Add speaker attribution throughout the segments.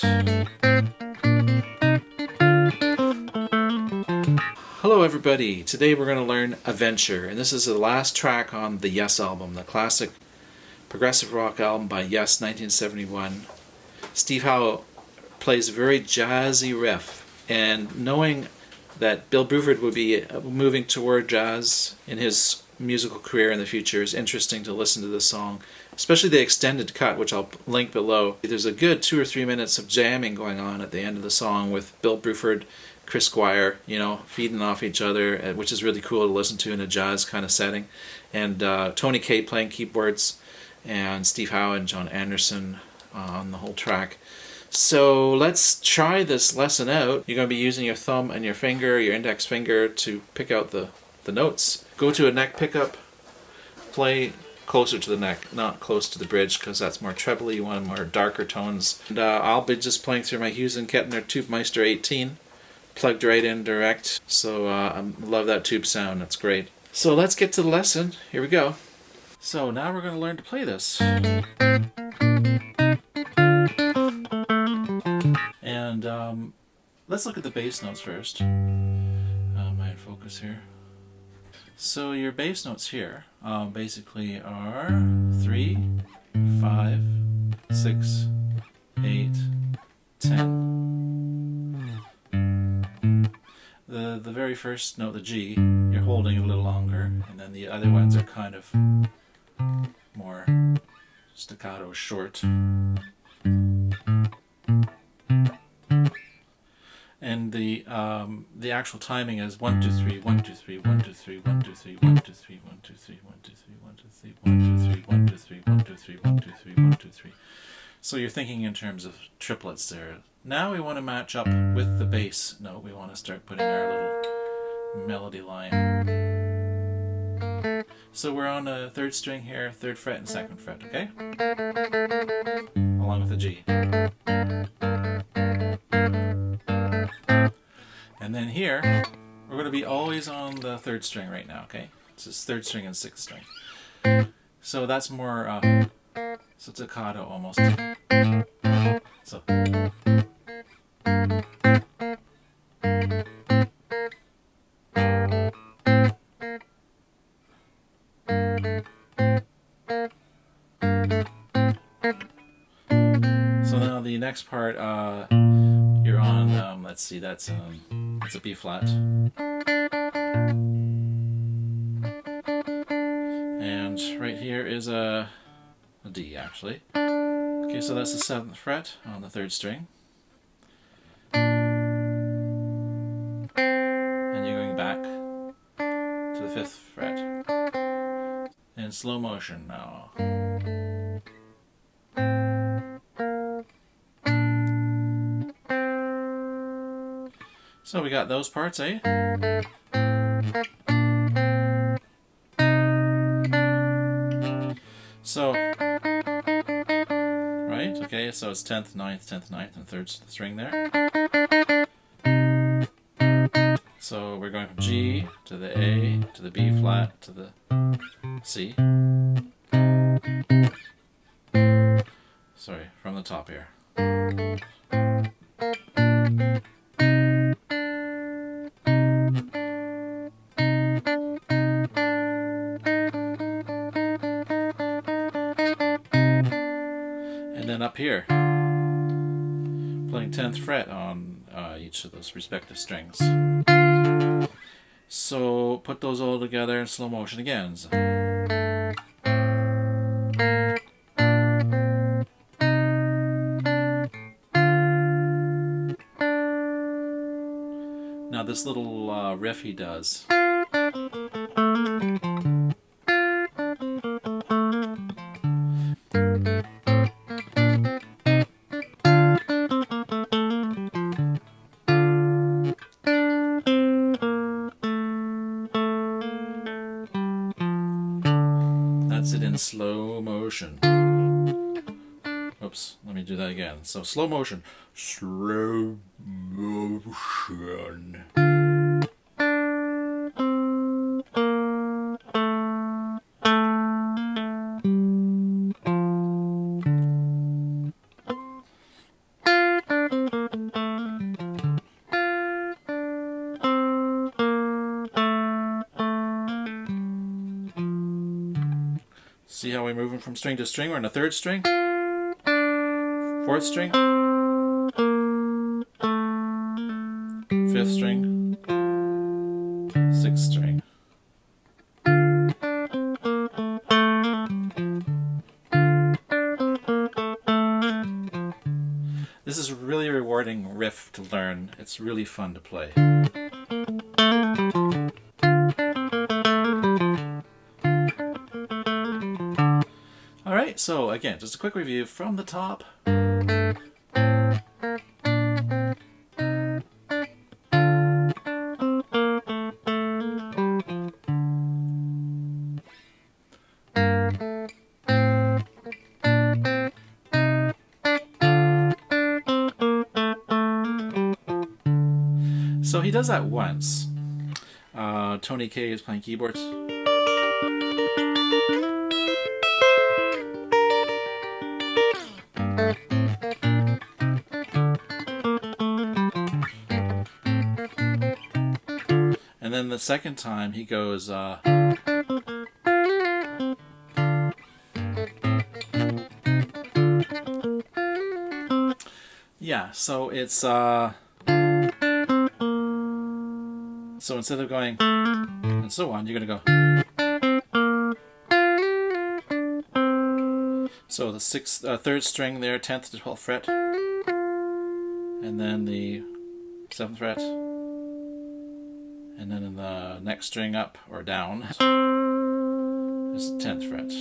Speaker 1: Hello everybody, today we're going to learn Adventure, and this is the last track on the Yes album, the classic progressive rock album by Yes, 1971. Steve Howe plays a very jazzy riff, and knowing that Bill Bruford would be moving toward jazz in his musical career in the future is interesting to listen to this song, especially the extended cut, which I'll link below. There's a good 2 or 3 minutes of jamming going on at the end of the song with Bill Bruford, Chris Squire, feeding off each other, which is really cool to listen to in a jazz kind of setting. And Tony Kaye playing keyboards, and Steve Howe and John Anderson on the whole track. So let's try this lesson out. You're going to be using your thumb and your finger, your index finger, to pick out the notes. Go to a neck pickup, play closer to the neck, not close to the bridge, because that's more trebly. You want more darker tones. And I'll be just playing through my Hughes and Kettner Tubemeister 18. Plugged right in direct, so I love that tube sound, that's great. So let's get to the lesson, here we go. So now we're going to learn to play this. And let's look at the bass notes first. My focus here. So your bass notes here basically are 3, 5, 6, 8, 10. The very first note, the G, you're holding a little longer, and then the other ones are kind of more staccato, short. And the actual timing is 1 2 3 1 2 3 1 2 3 1 2 3 1 2 3 1 2 3 1 2 3 1 2 3 1 2 3 1 2 3 1 2 3 1 2 3 1 2 3. So you're thinking in terms of triplets there. Now we want to match up with the bass note. We want to start putting our little melody line. So we're on a 3rd string here, 3rd fret and 2nd fret, okay? Along with the G. And then here, we're going to be always on the 3rd string right now, okay? This is 3rd string and 6th string. So that's more staccato almost. So. So now the next part, you're on, let's see, that's a B flat. And right here is a D actually. Okay, so that's the 7th fret on the 3rd string. And you're going back to the 5th fret. In slow motion now. So we got those parts, eh? So, right, okay, so it's 10th, 9th, 10th, 9th, and 3rd string there. So we're going from G to the A to the B flat to the C. Sorry, from the top here. And then up here, playing 10th fret on each of those respective strings. So put those all together in slow motion again. So. Now this little riff he does. That's it in slow motion. Oops, let me do that again. So slow motion. Slow motion. See how we're moving from string to string? We're on the third string, fourth string, fifth string, sixth string. This is a really rewarding riff to learn. It's really fun to play. Alright, so again, just a quick review from the top. So he does that once. Tony Kaye is playing keyboards. And then the second time he goes yeah, so it's so instead of going and so on, you're gonna go. So the third string there, 10th to 12th fret, and then the 7th fret, and then in the next string up or down is the 10th fret.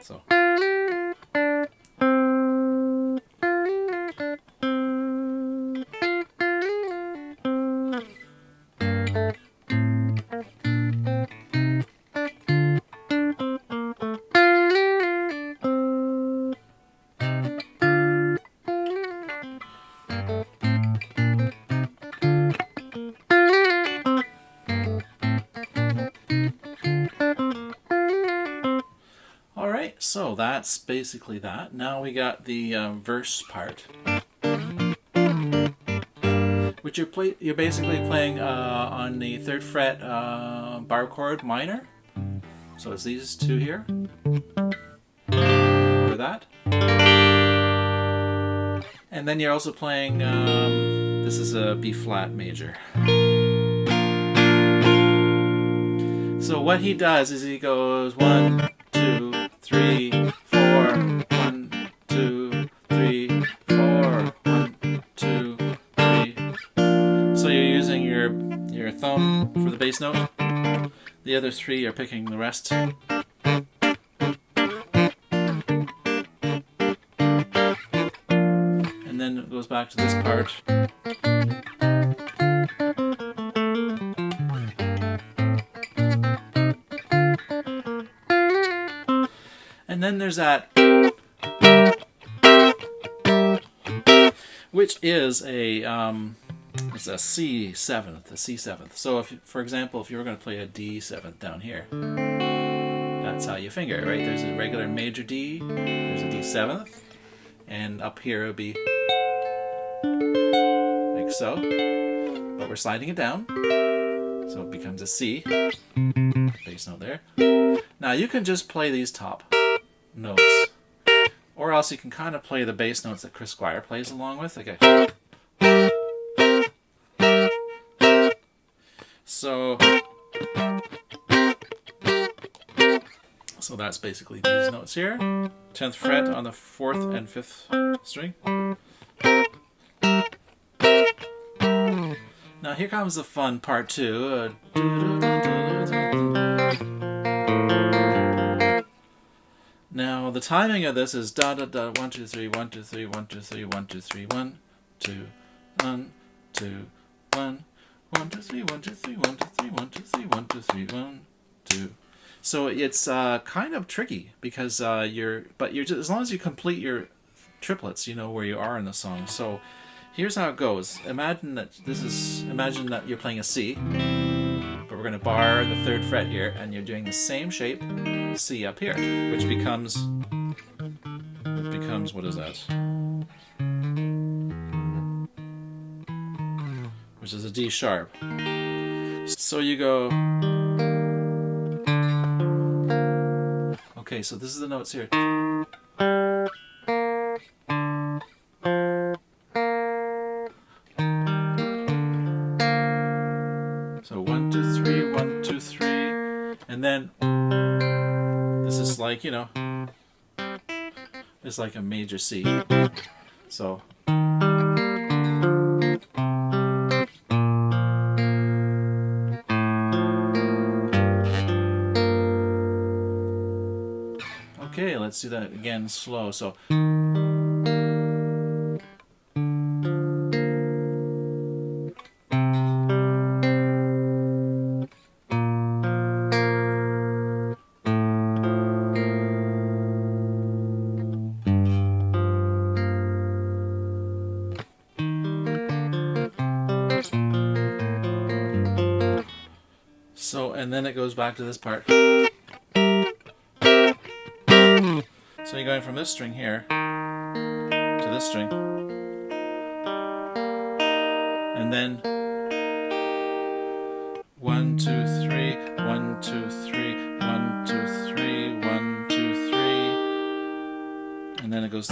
Speaker 1: So. So that's basically that. Now we got the verse part, which you're basically playing on the 3rd fret bar chord minor. So it's these two here, or that. And then you're also playing, this is a B flat major. So what he does is he goes 1, 2, 3, 4, 1, 2, 3, 4, 1, 2, 3. So you're using your thumb for the bass note. The other 3 are picking the rest. And then it goes back to this part. And then there's that, which is it's a C7th, So if, for example, if you were going to play a D7th down here, that's how you finger it, right? There's a regular major D, there's a D7th, and up here it would be like so, but we're sliding it down, so it becomes a C, bass note there. Now you can just play these top notes, or else you can kind of play the bass notes that Chris Squire plays along with. Okay. So that's basically these notes here. 10th fret on the 4th and 5th string. Now here comes the fun part too. Now the timing of this is da da da 1 2 3 1 2 3 1 2 3 1 2 3 1 2 1 2 1 1 2 3 1 2 3 1 2 3 1 2 3 1 2 3 1 2. So it's kind of tricky because you're just, as long as you complete your triplets, you know where you are in the song. So here's how it goes. Imagine that you're playing a C, but we're going to bar the 3rd fret here, and you're doing the same shape C up here, which becomes what is that? Which is a D sharp. So you go. Okay, so this is the notes here. So 1, 2, 3, 1, 2, 3, and then this is like, you know, it's like a major C. So okay, let's do that again slow. So and then it goes back to this part. So you're going from this string here to this string, and then 1, 2, 3, 1, 2, 3, 1, 2, 3, 1, 2, 3, and then it goes.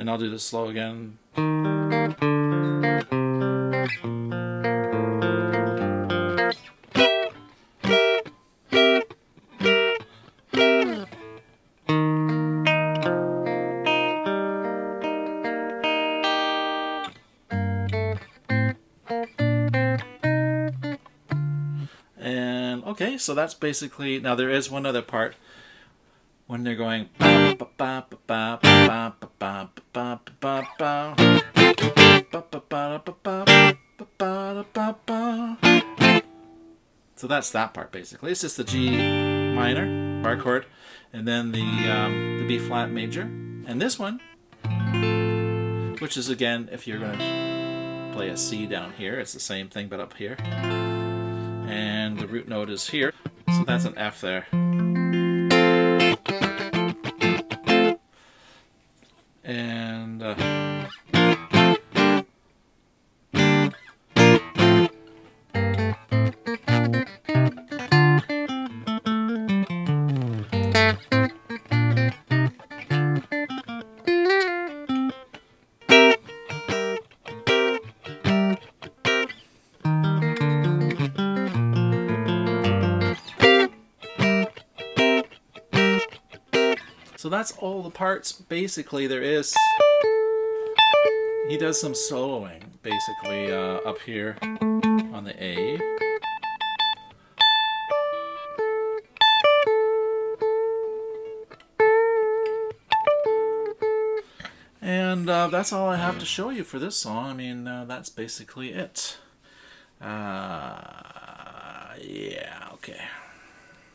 Speaker 1: And I'll do this slow again. And okay, so that's basically, now there is one other part when they're going. So that's that part basically. It's just the G minor bar chord, and then the B flat major, and this one, which is again, if you're going to play a C down here, it's the same thing but up here, and the root note is here, so that's an F there. And so that's all the parts basically there is. He does some soloing basically up here on the A. And that's all I have to show you for this song. I mean, that's basically it. Yeah, okay.